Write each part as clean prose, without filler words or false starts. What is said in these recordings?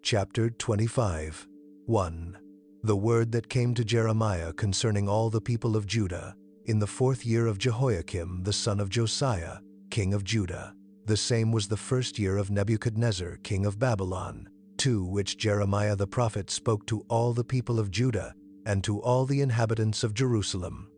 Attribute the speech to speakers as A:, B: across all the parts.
A: Chapter 25. 1. The word that came to Jeremiah concerning all the people of Judah, in the 4th year of Jehoiakim the son of Josiah, king of Judah. The same was the 1st year of Nebuchadnezzar, king of Babylon, to which Jeremiah the prophet spoke to all the people of Judah and to all the inhabitants of Jerusalem.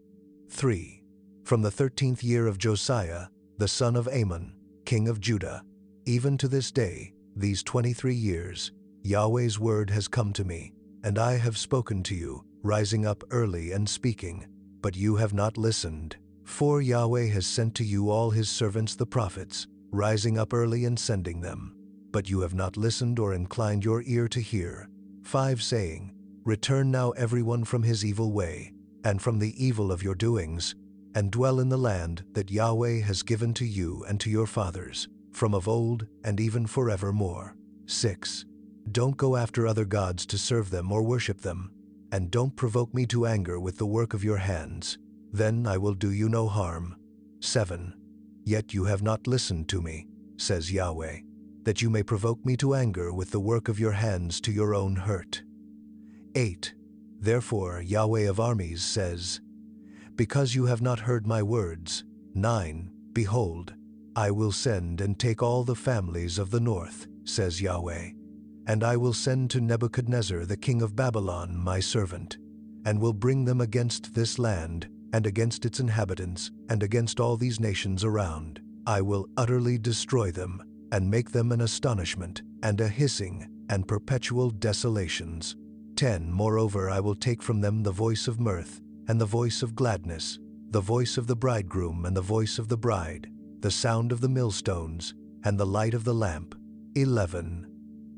A: 3. From the 13th year of Josiah, the son of Amon, king of Judah, even to this day, these 23 years, Yahweh's word has come to me, and I have spoken to you, rising up early and speaking, but you have not listened. For Yahweh has sent to you all his servants the prophets, rising up early and sending them. But you have not listened or inclined your ear to hear. 5 saying, Return now everyone from his evil way, and from the evil of your doings, and dwell in the land that Yahweh has given to you and to your fathers, from of old and even forevermore. 6. Don't go after other gods to serve them or worship them, and don't provoke me to anger with the work of your hands. Then I will do you no harm. 7. Yet you have not listened to me, says Yahweh, that you may provoke me to anger with the work of your hands to your own hurt. 8. Therefore Yahweh of armies says, Because you have not heard my words. 9. Behold, I will send and take all the families of the north, says Yahweh, and I will send to Nebuchadnezzar the king of Babylon my servant, and will bring them against this land, and against its inhabitants, and against all these nations around. I will utterly destroy them, and make them an astonishment, and a hissing, and perpetual desolations. 10. Moreover, I will take from them the voice of mirth, and the voice of gladness, the voice of the bridegroom and the voice of the bride, the sound of the millstones, and the light of the lamp. 11.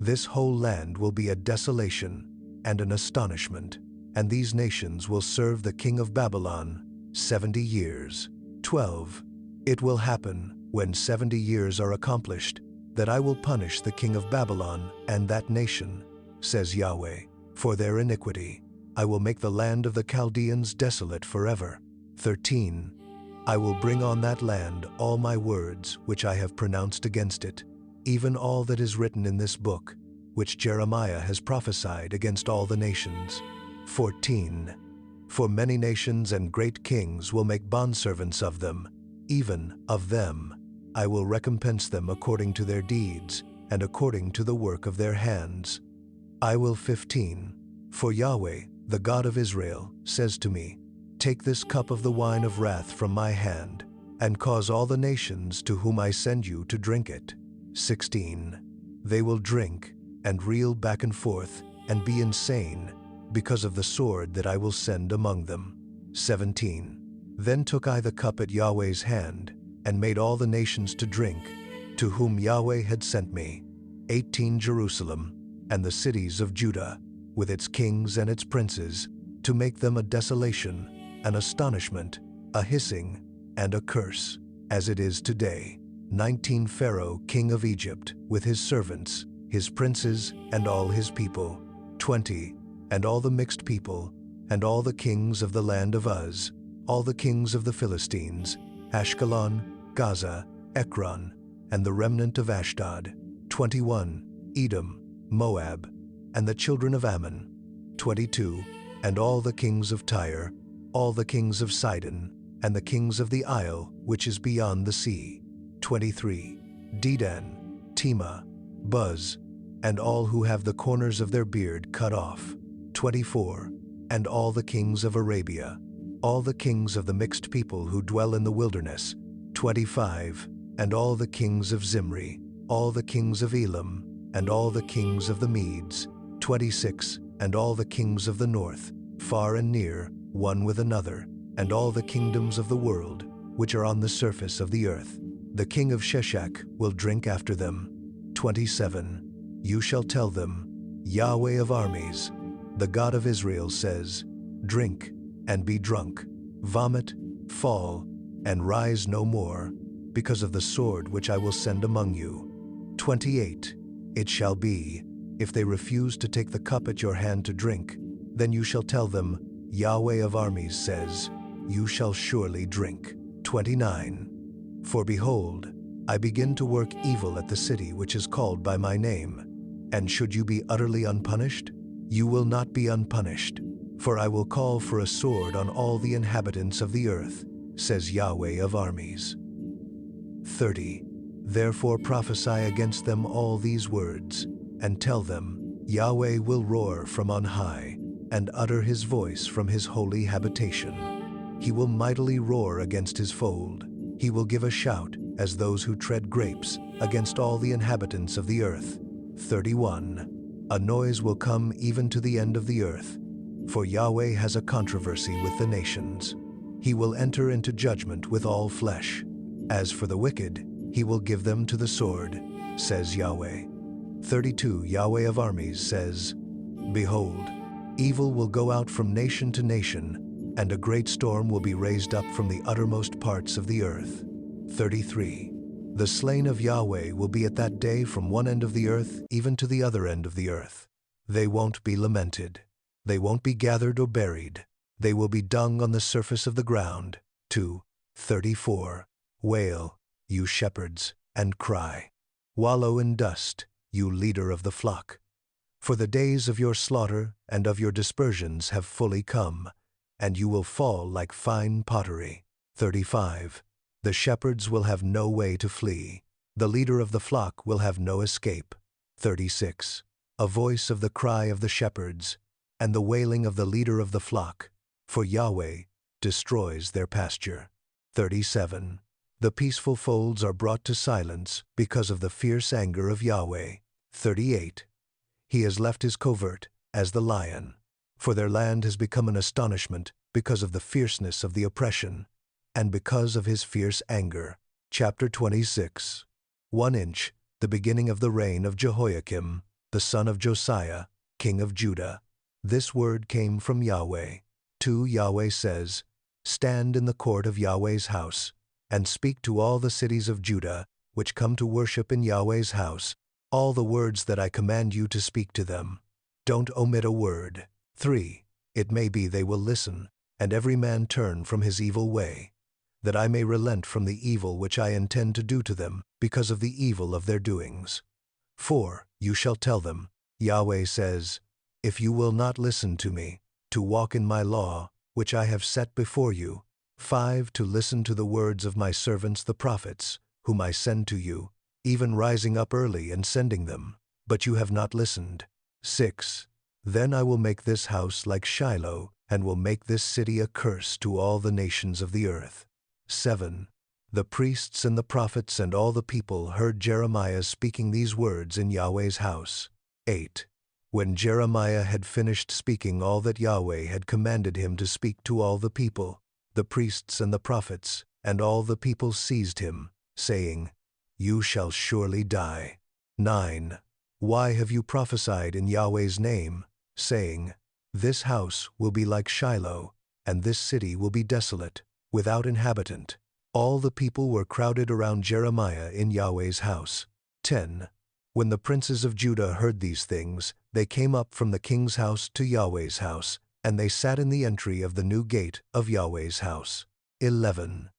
A: This whole land will be a desolation and an astonishment, and these nations will serve the king of Babylon 70 years. 12. It will happen, when 70 years are accomplished, that I will punish the king of Babylon and that nation, says Yahweh, for their iniquity. I will make the land of the Chaldeans desolate forever. 13. I will bring on that land all my words which I have pronounced against it, even all that is written in this book, which Jeremiah has prophesied against all the nations. 14. For many nations and great kings will make bondservants of them, even of them. I will recompense them according to their deeds, and according to the work of their hands. I will. 15. For Yahweh, the God of Israel, says to me, Take this cup of the wine of wrath from my hand, and cause all the nations to whom I send you to drink it. 16. They will drink, and reel back and forth, and be insane, because of the sword that I will send among them. 17. Then took I the cup at Yahweh's hand, and made all the nations to drink, to whom Yahweh had sent me. 18. Jerusalem, and the cities of Judah, with its kings and its princes, to make them a desolation, an astonishment, a hissing, and a curse, as it is today. 19. Pharaoh, king of Egypt, with his servants, his princes, and all his people. 20. And all the mixed people, and all the kings of the land of Uz, all the kings of the Philistines, Ashkelon, Gaza, Ekron, and the remnant of Ashdod. 21. Edom, Moab, and the children of Ammon. 22. And all the kings of Tyre, all the kings of Sidon, and the kings of the isle which is beyond the sea. 23. Dedan, Tema, Buz, and all who have the corners of their beard cut off. 24. And all the kings of Arabia, all the kings of the mixed people who dwell in the wilderness. 25. And all the kings of Zimri, all the kings of Elam, and all the kings of the Medes. 26. And all the kings of the north, far and near, one with another, and all the kingdoms of the world, which are on the surface of the earth. The king of Sheshach will drink after them. 27. You shall tell them, Yahweh of armies, the God of Israel says, Drink, and be drunk, vomit, fall, and rise no more, because of the sword which I will send among you. 28. It shall be, if they refuse to take the cup at your hand to drink, then you shall tell them, Yahweh of armies says, You shall surely drink. 29. For behold, I begin to work evil at the city which is called by my name. And should you be utterly unpunished? You will not be unpunished, for I will call for a sword on all the inhabitants of the earth, says Yahweh of armies. 30. Therefore prophesy against them all these words, and tell them, Yahweh will roar from on high, and utter his voice from his holy habitation. He will mightily roar against his fold. He will give a shout, as those who tread grapes, against all the inhabitants of the earth. 31. A noise will come even to the end of the earth, for Yahweh has a controversy with the nations. He will enter into judgment with all flesh. As for the wicked, he will give them to the sword, says Yahweh. 32. Yahweh of armies says, Behold, evil will go out from nation to nation, and a great storm will be raised up from the uttermost parts of the earth. 33. The slain of Yahweh will be at that day from one end of the earth even to the other end of the earth. They won't be lamented. They won't be gathered or buried. They will be dung on the surface of the ground. 2. 34. Wail, you shepherds, and cry. Wallow in dust, you leader of the flock. For the days of your slaughter and of your dispersions have fully come, and you will fall like fine pottery. 35. The shepherds will have no way to flee. The leader of the flock will have no escape. 36. A voice of the cry of the shepherds, and the wailing of the leader of the flock, for Yahweh destroys their pasture. 37. The peaceful folds are brought to silence because of the fierce anger of Yahweh. 38. He has left his covert as the lion, for their land has become an astonishment because of the fierceness of the oppression, and because of his fierce anger. Chapter 26. 1 inch, the beginning of the reign of Jehoiakim, the son of Josiah, king of Judah. This word came from Yahweh. 2. Yahweh says, Stand in the court of Yahweh's house, and speak to all the cities of Judah, which come to worship in Yahweh's house, all the words that I command you to speak to them. Don't omit a word. 3. It may be they will listen, and every man turn from his evil way, that I may relent from the evil which I intend to do to them because of the evil of their doings. 4. You shall tell them, Yahweh says, If you will not listen to me, to walk in my law, which I have set before you. 5. To listen to the words of my servants the prophets, whom I send to you, even rising up early and sending them, but you have not listened. 6. Then I will make this house like Shiloh, and will make this city a curse to all the nations of the earth. 7. The priests and the prophets and all the people heard Jeremiah speaking these words in Yahweh's house. 8. When Jeremiah had finished speaking all that Yahweh had commanded him to speak to all the people, the priests and the prophets and all the people seized him, saying, You shall surely die. 9. Why have you prophesied in Yahweh's name, saying, This house will be like Shiloh, and this city will be desolate, without inhabitant? All the people were crowded around Jeremiah in Yahweh's house. 10. When the princes of Judah heard these things, they came up from the king's house to Yahweh's house, and they sat in the entry of the new gate of Yahweh's house. 11.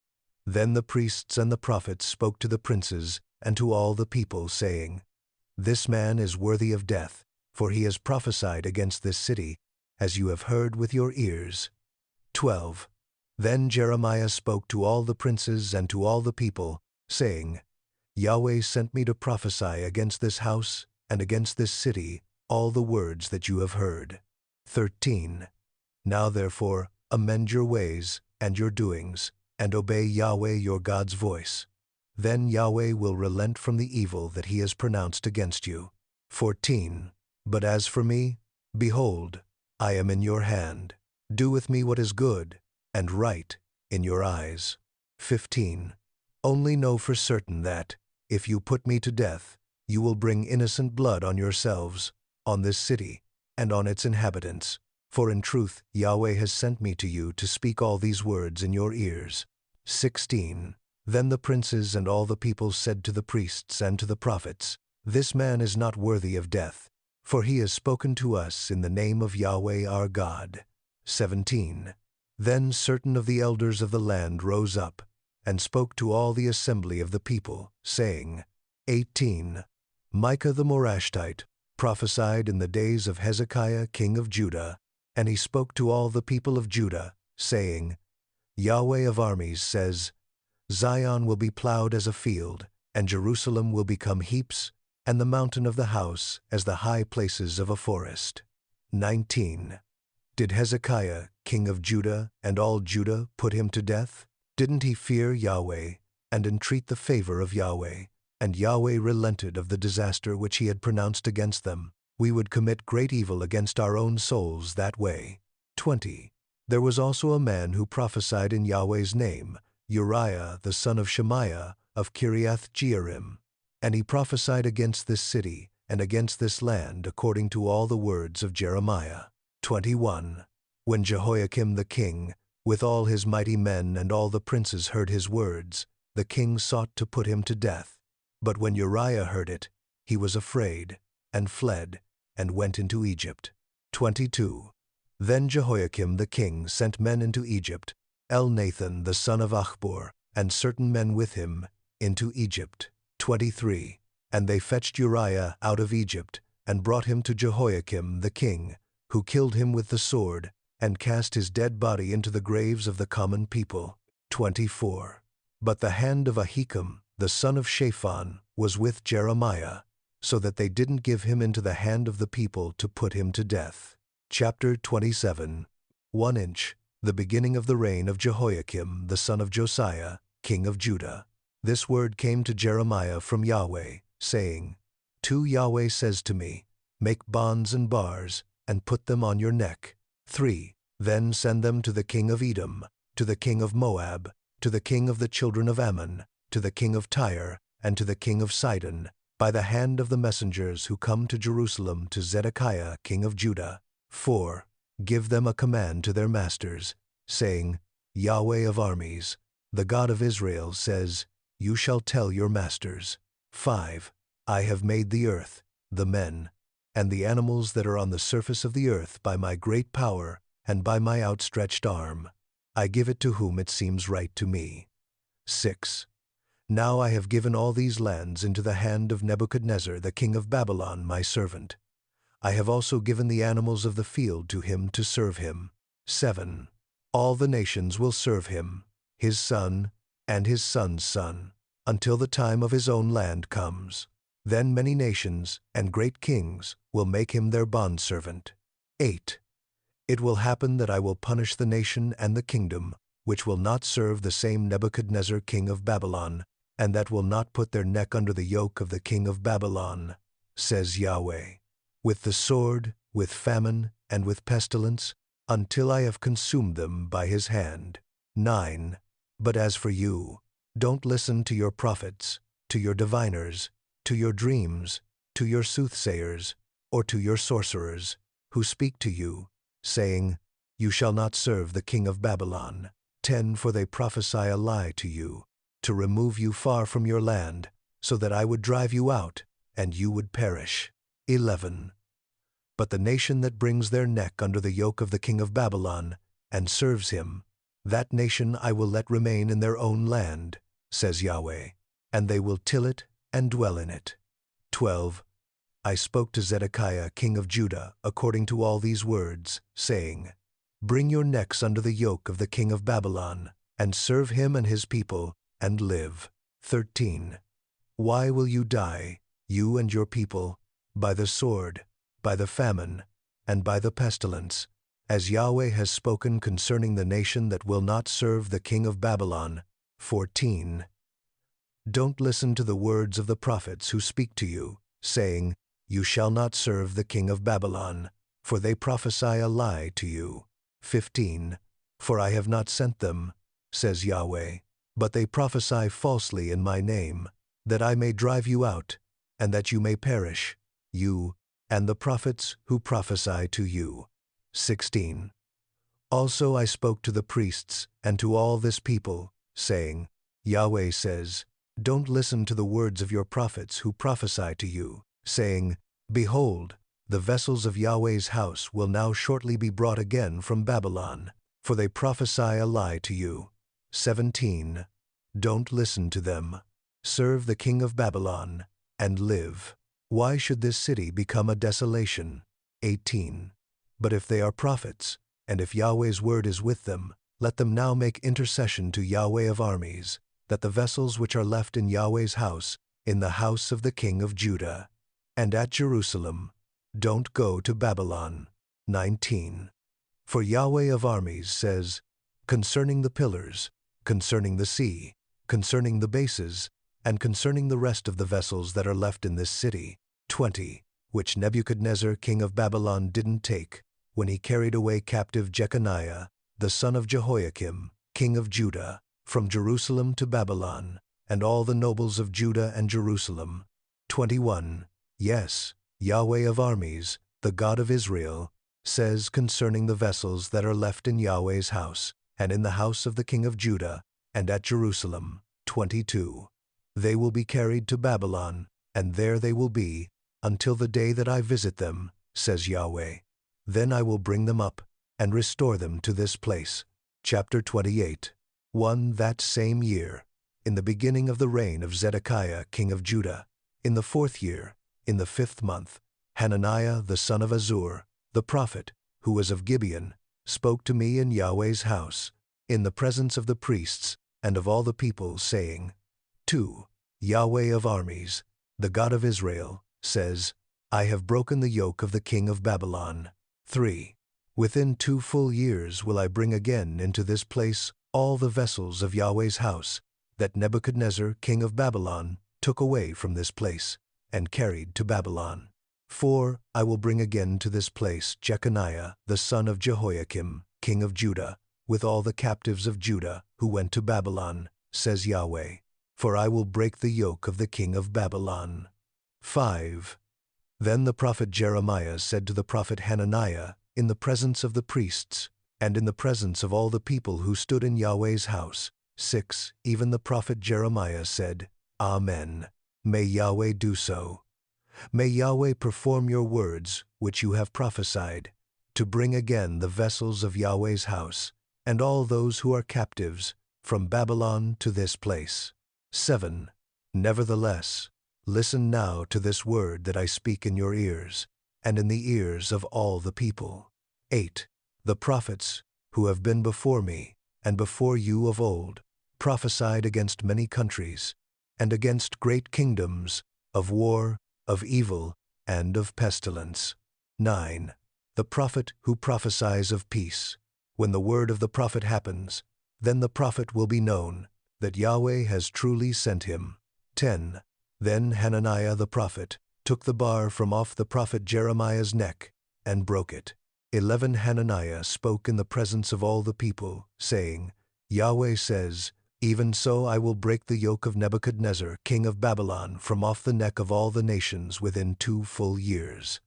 A: Then the priests and the prophets spoke to the princes and to all the people, saying, This man is worthy of death, for he has prophesied against this city, as you have heard with your ears. 12. Then Jeremiah spoke to all the princes and to all the people, saying, Yahweh sent me to prophesy against this house and against this city all the words that you have heard. 13. Now therefore amend your ways and your doings, and obey Yahweh your God's voice. Then Yahweh will relent from the evil that he has pronounced against you. 14. But as for me, behold, I am in your hand. Do with me what is good and right in your eyes. 15. Only know for certain that, if you put me to death, you will bring innocent blood on yourselves, on this city, and on its inhabitants. For in truth Yahweh has sent me to you to speak all these words in your ears. 16. Then the princes and all the people said to the priests and to the prophets, This man is not worthy of death, for he has spoken to us in the name of Yahweh our God. 17. Then certain of the elders of the land rose up, and spoke to all the assembly of the people, saying, 18. Micah the Morashtite prophesied in the days of Hezekiah king of Judah, and he spoke to all the people of Judah, saying, Yahweh of armies says, Zion will be plowed as a field, and Jerusalem will become heaps, and the mountain of the house as the high places of a forest. 19. Did Hezekiah, king of Judah, and all Judah put him to death? Didn't he fear Yahweh, and entreat the favor of Yahweh? And Yahweh relented of the disaster which he had pronounced against them. We would commit great evil against our own souls that way. 20. There was also a man who prophesied in Yahweh's name, Uriah the son of Shemaiah of Kiriath Jearim. And he prophesied against this city and against this land according to all the words of Jeremiah. 21. When Jehoiakim the king, with all his mighty men and all the princes heard his words, the king sought to put him to death. But when Uriah heard it, he was afraid, and fled, and went into Egypt. 22. Then Jehoiakim the king sent men into Egypt, Elnathan the son of Achbor, and certain men with him, into Egypt. 23. And they fetched Uriah out of Egypt, and brought him to Jehoiakim the king, who killed him with the sword, and cast his dead body into the graves of the common people. 24. But the hand of Ahikam, the son of Shaphan, was with Jeremiah, so that they didn't give him into the hand of the people to put him to death. Chapter 27. 1 inch, the beginning of the reign of Jehoiakim, the son of Josiah, king of Judah. This word came to Jeremiah from Yahweh, saying, 2 Yahweh says to me, Make bonds and bars, and put them on your neck. 3 Then send them to the king of Edom, to the king of Moab, to the king of the children of Ammon, to the king of Tyre, and to the king of Sidon, by the hand of the messengers who come to Jerusalem to Zedekiah king of Judah. 4 Give them a command to their masters, saying, Yahweh of armies, the God of Israel, says, You shall tell your masters. 5 I have made the earth, the men, and the animals that are on the surface of the earth by my great power and by my outstretched arm. I give it to whom it seems right to me. 6 Now I have given all these lands into the hand of Nebuchadnezzar the king of Babylon my servant. I have also given the animals of the field to him to serve him. 7 All the nations will serve him, his son and his son's son, until the time of his own land comes. Then many nations and great kings will make him their bondservant. 8 It will happen that I will punish the nation and the kingdom which will not serve the same Nebuchadnezzar king of Babylon, and that will not put their neck under the yoke of the king of Babylon, says Yahweh, with the sword, with famine, and with pestilence, until I have consumed them by his hand. 9 But as for you, don't listen to your prophets, to your diviners, to your dreams, to your soothsayers, or to your sorcerers, who speak to you, saying, You shall not serve the king of Babylon. 10 For they prophesy a lie to you, to remove you far from your land, so that I would drive you out, and you would perish. 11 But the nation that brings their neck under the yoke of the king of Babylon, and serves him, that nation I will let remain in their own land, says Yahweh, and they will till it and dwell in it. 12 I spoke to Zedekiah king of Judah according to all these words, saying, Bring your necks under the yoke of the king of Babylon, and serve him and his people, and live. 13 Why will you die, you and your people, by the sword, by the famine, and by the pestilence, as Yahweh has spoken concerning the nation that will not serve the king of Babylon? 14 Don't listen to the words of the prophets who speak to you, saying, You shall not serve the king of Babylon, for they prophesy a lie to you. 15 For I have not sent them, says Yahweh, but they prophesy falsely in my name, that I may drive you out, and that you may perish, you and the prophets who prophesy to you. 16 Also I spoke to the priests and to all this people, saying, Yahweh says, Don't listen to the words of your prophets who prophesy to you, saying, Behold, the vessels of Yahweh's house will now shortly be brought again from Babylon, for they prophesy a lie to you. 17 Don't listen to them. Serve the king of Babylon, and live. Why should this city become a desolation? 18. But if they are prophets, and if Yahweh's word is with them, let them now make intercession to Yahweh of armies, that the vessels which are left in Yahweh's house, in the house of the king of Judah, and at Jerusalem, don't go to Babylon. 19. For Yahweh of armies says, concerning the pillars, concerning the sea, concerning the bases, and concerning the rest of the vessels that are left in this city, 20, which Nebuchadnezzar king of Babylon didn't take, when he carried away captive Jeconiah, the son of Jehoiakim, king of Judah, from Jerusalem to Babylon, and all the nobles of Judah and Jerusalem. 21. Yes, Yahweh of armies, the God of Israel, says concerning the vessels that are left in Yahweh's house, and in the house of the king of Judah, and at Jerusalem. 22. They will be carried to Babylon, and there they will be, until the day that I visit them, says Yahweh. Then I will bring them up, and restore them to this place. Chapter 28. 1. That same year, in the beginning of the reign of Zedekiah king of Judah, in the 4th year, in the 5th month, Hananiah the son of Azur, the prophet, who was of Gibeon, spoke to me in Yahweh's house, in the presence of the priests and of all the people, saying, 2. Yahweh of armies, the God of Israel, says, I have broken the yoke of the king of Babylon. 3. Within 2 full years will I bring again into this place all the vessels of Yahweh's house that Nebuchadnezzar king of Babylon took away from this place and carried to Babylon. 4. I will bring again to this place Jeconiah the son of Jehoiakim, king of Judah, with all the captives of Judah who went to Babylon, says Yahweh, for I will break the yoke of the king of Babylon. 5. Then the prophet Jeremiah said to the prophet Hananiah, in the presence of the priests, and in the presence of all the people who stood in Yahweh's house. 6. Even the prophet Jeremiah said, Amen. May Yahweh do so. May Yahweh perform your words, which you have prophesied, to bring again the vessels of Yahweh's house, and all those who are captives, from Babylon to this place. 7. Nevertheless, listen now to this word that I speak in your ears, and in the ears of all the people. 8. The prophets, who have been before me, and before you of old, prophesied against many countries, and against great kingdoms, of war, of evil, and of pestilence. 9. The prophet who prophesies of peace. When the word of the prophet happens, then the prophet will be known, that Yahweh has truly sent him. 10. Then Hananiah the prophet took the bar from off the prophet Jeremiah's neck, and broke it. 11. Hananiah spoke in the presence of all the people, saying, Yahweh says, Even so I will break the yoke of Nebuchadnezzar, king of Babylon, from off the neck of all the nations within 2 full years.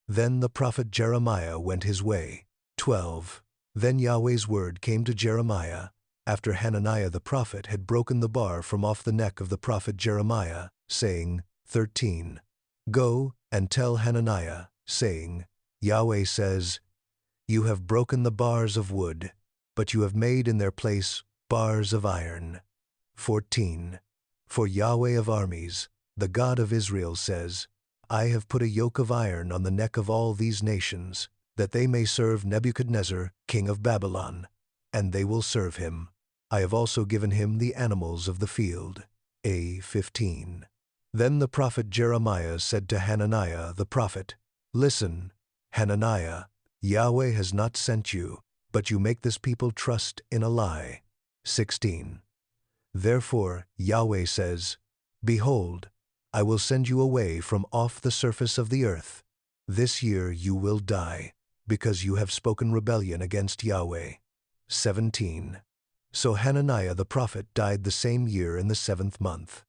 A: Then the prophet Jeremiah went his way. 12. Then Yahweh's word came to Jeremiah, after Hananiah the prophet had broken the bar from off the neck of the prophet Jeremiah, saying, 13. Go and tell Hananiah, saying, Yahweh says, You have broken the bars of wood, but you have made in their place bars of iron. 14. For Yahweh of armies, the God of Israel says, I have put a yoke of iron on the neck of all these nations, that they may serve Nebuchadnezzar, king of Babylon, and they will serve him. I have also given him the animals of the field. 15. Then the prophet Jeremiah said to Hananiah the prophet, Listen, Hananiah, Yahweh has not sent you, but you make this people trust in a lie. 16. Therefore Yahweh says, Behold, I will send you away from off the surface of the earth. This year you will die, because you have spoken rebellion against Yahweh. 17. So Hananiah the prophet died the same year in the 7th month.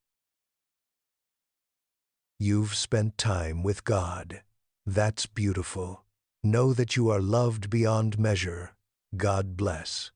A: You've spent time with God. That's beautiful. Know that you are loved beyond measure. God bless.